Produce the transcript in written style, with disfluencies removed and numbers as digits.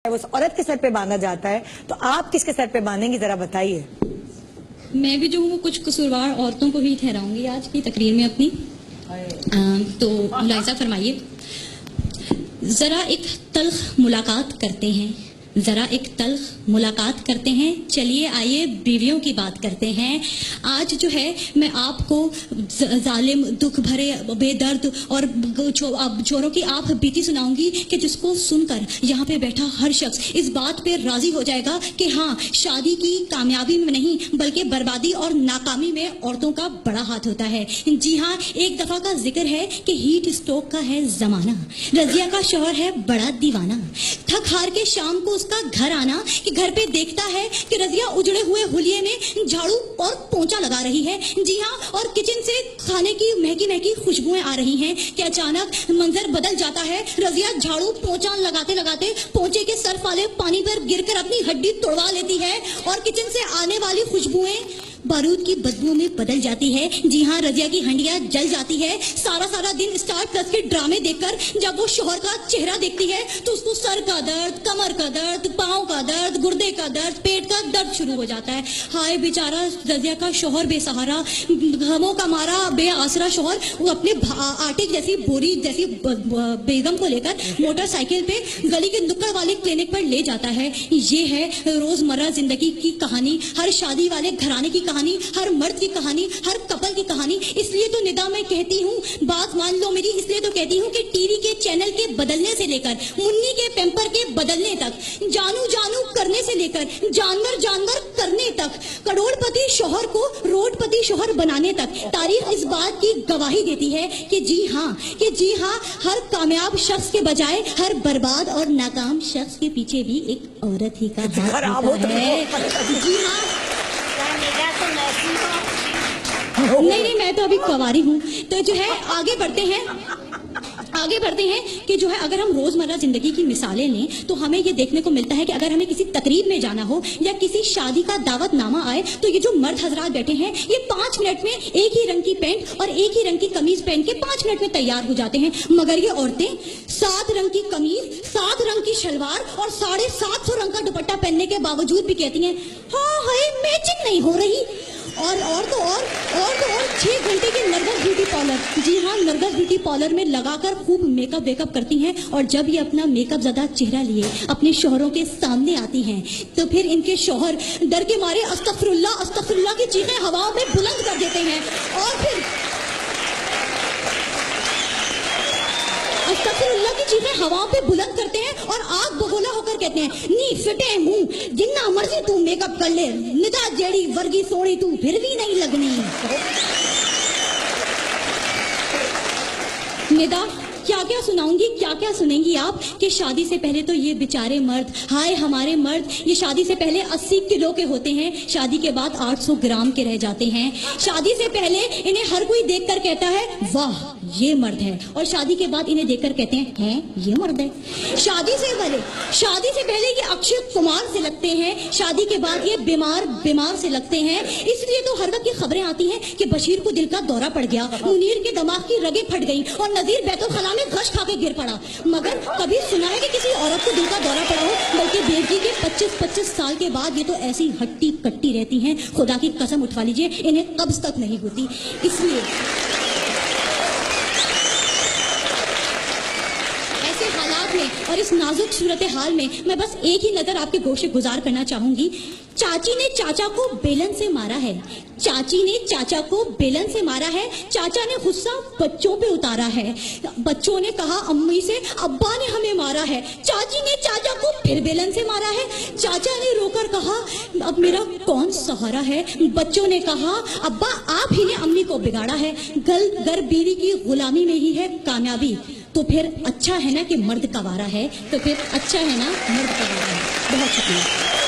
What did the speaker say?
उस औरत के सर पे बांधा जाता है, तो आप किसके सर पे बांधेंगी, जरा बताइए। मैं भी जो हूँ कुछ कसूरवार औरतों को ही ठहराऊंगी आज की तकरीर में अपनी। तो मुलाहिजा फरमाइए, जरा एक तल्ख मुलाकात करते हैं, जरा एक तल्ख मुलाकात करते हैं, चलिए आइए बीवियों की बात करते हैं। आज जो है मैं आपको जालिम, दुख भरे, बेदर्द और चोरों की आप बीती सुनाऊंगी कि जिसको सुनकर यहाँ पे बैठा हर शख्स इस बात पे राजी हो जाएगा कि हाँ, शादी की कामयाबी में नहीं बल्कि बर्बादी और नाकामी में औरतों का बड़ा हाथ होता है। जी हाँ, एक दफा का जिक्र है कि हीट स्ट्रोक का है जमाना, रजिया का शौहर है बड़ा दीवाना, थक हार के शाम को उसका घर आना कि घर पे देखता है कि रजिया उजड़े हुए हुलिये में झाड़ू और पोंछा लगा रही है। जी हाँ, और किचन से खाने की महकी महकी खुशबुएं आ रही हैं कि अचानक मंजर बदल जाता है। रजिया झाड़ू पोंछा लगाते लगाते पोंछे के सर्फ वाले पानी पर गिरकर अपनी हड्डी तोड़वा लेती है और किचन से आने वाली खुशबुएं बारूद की बदबू में बदल जाती है। जी हाँ, रजिया की हंडिया जल जाती है। सारा दिन स्टार प्लस के ड्रामे देखकर जब वो शोहर का चेहरा देखती है तो उसको सर का दर्द, कमर का दर्द, पाँव का दर्द, गुर्दे का दर्द, पेट का दर्द शुरू हो जाता है। हाय बेचारा रजिया का शोहर बेसहारा, गमों का मारा बेआसरा शोहर, वो अपने आटे जैसी बोरी जैसी बेगम को लेकर मोटरसाइकिल पे गली के नुक्कड़ वाले क्लिनिक पर ले जाता है। ये है रोजमर्रा जिंदगी की कहानी, हर शादी वाले घराने की कहानी, हर मर्द की कहानी, हर कपल की कहानी। इसलिए तो निदा मैं कहती हूँ, बात मान लो मेरी, इसलिए तो कहती हूँ कि टीवी के चैनल के बदलने से लेकर मुन्नी के पैम्पर के बदलने तक, जानू जानू करने से लेकर जानवर जानवर करने तक, करोड़पति शोहर को रोडपति शोहर बनाने तक, तारीख इस बात की गवाही देती है कि जी हाँ, हर कामयाब शख्स के बजाय हर बर्बाद और नाकाम शख्स के पीछे भी एक औरत ही का हाथ होता है। जी हाँ, नहीं, मैं तो अभी कुंवारी हूँ। तो जो है आगे बढ़ते हैं कि जो है अगर हम रोजमर्रा जिंदगी की मिसालें लें तो हमें ये देखने को मिलता है कि अगर हमें किसी तकरीब में जाना हो या किसी शादी का दावतनामा आए तो ये जो मर्द हजरात बैठे हैं ये 5 मिनट में एक ही रंग की पैंट और एक ही रंग की कमीज पहन के 5 मिनट में तैयार हो जाते हैं, मगर ये औरतें 7 रंग की कमीज, 7 रंग की शलवार और 750 रंग का दुपट्टा पहनने के बावजूद भी कहती हैं हाँ हाय मैचिंग नहीं हो रही। और तो और 6 घंटे के नरगस ब्यूटी पार्लर, जी हाँ, नरगस ब्यूटी पार्लर में लगाकर खूब मेकअप वेकअप करती हैं और जब ये अपना मेकअप ज़्यादा चेहरा लिए अपने शौहरों के सामने आती हैं तो फिर इनके शौहर डर के मारे अस्तगफिरुल्लाह की चीखें हवाओं में बुलंद कर देते हैं और फिर अस्तगफिरुल्लाह की चीखें हवाओं पे बुलंद करते हैं और आग बगोला होकर कहते हैं नी फिटे मुंह, जिन्ना मर्जी तू मेकअप कर ले, निदा जेड़ी वर्गी सोनी तू फिर भी नहीं लगनी। निदा क्या सुनाऊंगी, क्या सुनेंगी आप कि शादी से पहले तो ये बेचारे मर्द, हाय हमारे मर्द, ये शादी से पहले 80 किलो के होते हैं, शादी के बाद 800 ग्राम के रह जाते हैं। शादी से पहले इन्हें हर कोई देखकर कहता है वाह ये मर्द है, और शादी के बाद इन्हें देखकर कहते हैं ये मर्द है। शादी से पहले ये अक्षय कुमार से लगते हैं, शादी के बाद ये बीमार से लगते हैं। इसलिए तो हर वक्त ये खबरें आती हैं कि बशीर को दिल का दौरा पड़ गया, मुनीर के दिमाग की रगें फट गई और नजीर बैतुल खला में गश खा के गिर पड़ा। मगर कभी सुना है कि किसी औरत को दिल का दौरा पड़ा हो? बल्कि बेटी के 25 साल के बाद ये तो ऐसी हट्टी कट्टी रहती हैं, खुदा की कसम उठवा लीजिए इन्हें कब्ज तक नहीं होती। इसलिए ऐसे हालात में और इस नाजुक सूरत हाल में मैं बस एक ही नजर आपके गोशे गुजार करना चाहूंगी। चाची ने चाचा को बेलन से मारा है, चाची ने चाचा को बेलन से मारा है, चाचा ने गुस्सा बच्चों पे उतारा है, बच्चों ने कहा अम्मी से अब्बा ने हमें मारा है, चाची ने चाचा को फिर बेलन से मारा है, चाचा ने रोकर कहा अब मेरा कौन सहारा है, बच्चों ने कहा अब्बा आप ही ने अम्मी को बिगाड़ा है, घर बीवी की गुलामी में ही है कामयाबी, तो फिर अच्छा है ना कि मर्द कवारा है, तो फिर अच्छा है ना मर्द कवारा है। बहुत शुक्रिया।